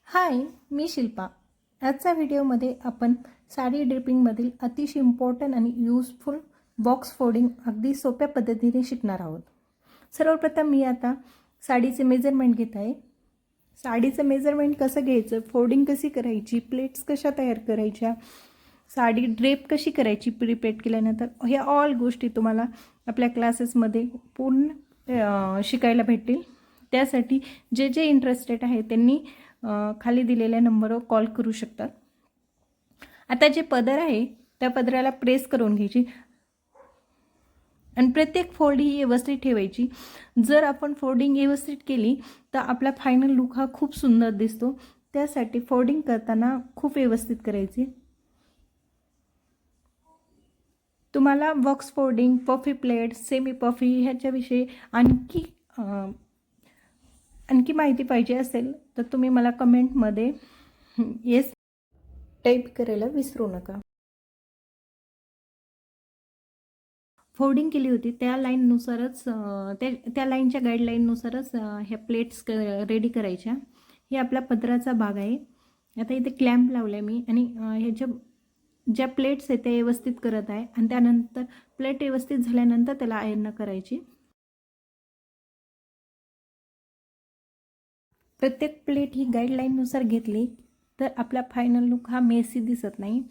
हाय, मी शिल्पा। आजच्या व्हिडिओमध्ये आपण साडी ड्रिपिंगमधील अतिशय इम्पॉर्टंट आणि यूजफुल बॉक्स फोल्डिंग अगदी सोप्या पद्धतीने शिकणार आहोत। सर्वप्रथम मी आता साडीचे मेजरमेंट घेत आहे। साडीचं मेजरमेंट कसं घ्यायचं, फोल्डिंग कशी करायची, प्लेट्स कशा तयार करायच्या, साडी ड्रेप कशी करायची प्रीपेड केल्यानंतर, ह्या ऑल गोष्टी तुम्हाला आपल्या क्लासेसमध्ये पूर्ण शिकायला भेटतील। त्यासाठी जे जे इंटरेस्टेड आहे त्यांनी खाली दिलेल्या नंबरवर कॉल करू शकतात। आता जे पदर आहे त्या पदराला प्रेस करून घ्यायची आणि प्रत्येक फोल्ड ही व्यवस्थित ठेवायची। जर आपण फोल्डिंग व्यवस्थित केली तर आपला फायनल लुक हा खूप सुंदर दिसतो। त्यासाठी फोल्डिंग करताना खूप व्यवस्थित करायची। तुम्हाला box folding, puffy plate, semi puffy ह्याच्याविषयी आणखी माहिती पाहिजे असेल तर तुम्ही मला कमेंटमध्ये येस टाईप करायला विसरू नका। फोल्डिंग केली होती त्या लाईननुसारच त्या लाईनच्या गाईडलाईननुसारच ह्या प्लेट्स रेडी करायच्या। हे आपला पदराचा भाग आहे। आता इथे क्लॅम्प लावला मी आणि ह्याच्या ज्या प्लेट्स आहेत त्या व्यवस्थित करत आहे आणि त्यानंतर प्लेट व्यवस्थित झाल्यानंतर त्याला आयर्न करायची। प्रत्येक प्लेट ही गाईडलाईननुसार घेतली तर आपला फायनल लुक हा मेसी दिसत नाही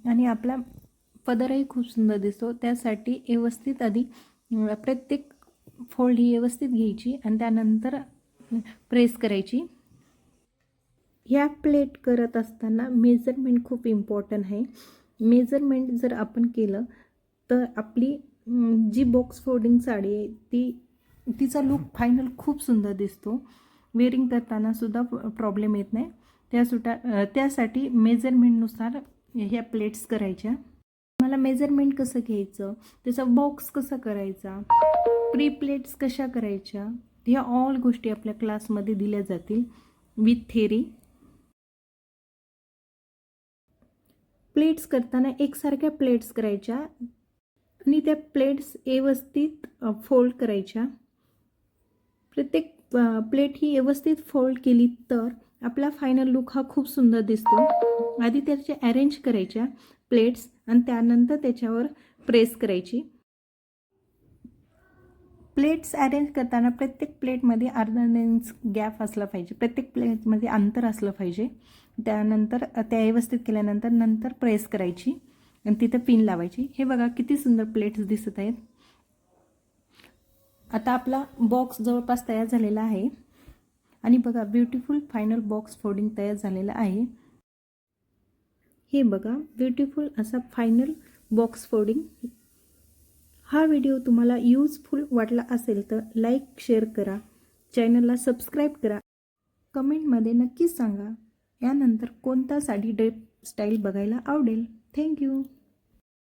आणि आपला पदरही खूप सुंदर दिसतो। त्यासाठी व्यवस्थित आधी प्रत्येक फोल्ड ही व्यवस्थित घ्यायची आणि त्यानंतर प्रेस करायची। ह्या प्लेट करत असताना मेजरमेंट खूप इम्पॉर्टंट आहे। मेजरमेंट जर आपण केलं तर आपली जी बॉक्स फोल्डिंग साडी आहे तिचा लुक फायनल खूप सुंदर दिसतो। वेअरिंग करताना सुद्धा प्रॉब्लेम येत नाही। त्यासाठी मेजरमेंटनुसार ह्या प्लेट्स करायच्या। मला मेजरमेंट कसं घ्यायचं, त्याचा बॉक्स कसा करायचा, प्री प्लेट्स कशा करायच्या, ह्या ऑल गोष्टी आपल्या क्लासमध्ये दिल्या जातील विथ थेरी। प्लेट्स करताना एकसारख्या प्लेट्स करायच्या आणि त्या प्लेट्स व्यवस्थित फोल्ड करायच्या। प्रत्येक प्लेट ही व्यवस्थित फोल्ड केली तर आपला फायनल लुक हा खूप सुंदर दिसतो। आधी त्याचे अरेंज करायच्या प्लेट्स आणि त्यानंतर त्याच्यावर प्रेस करायची। प्लेट्स अरेंज करताना प्रत्येक प्लेटमध्ये अर्धा इंच गॅप असला पाहिजे, प्रत्येक प्लेटमध्ये अंतर असलं पाहिजे। त्यानंतर त्या व्यवस्थित केल्यानंतर प्रेस करायची आणि तिथं पिन लावायची। हे बघा किती सुंदर प्लेट्स दिसत आहेत। आता आपला बॉक्स जवळपास तयार झालेला आहे आणि बघा ब्युटिफुल फायनल बॉक्स फोल्डिंग तयार झालेला आहे। हे बघा ब्युटिफुल असा फायनल बॉक्स फोल्डिंग। हा व्हिडिओ तुम्हाला यूजफुल वाटला असेल तर लाईक, शेअर करा, चॅनलला सबस्क्राईब करा, कमेंटमध्ये नक्कीच सांगा यानंतर कोणता साडी ड्रेप स्टाईल बघायला आवडेल। थँक्यू।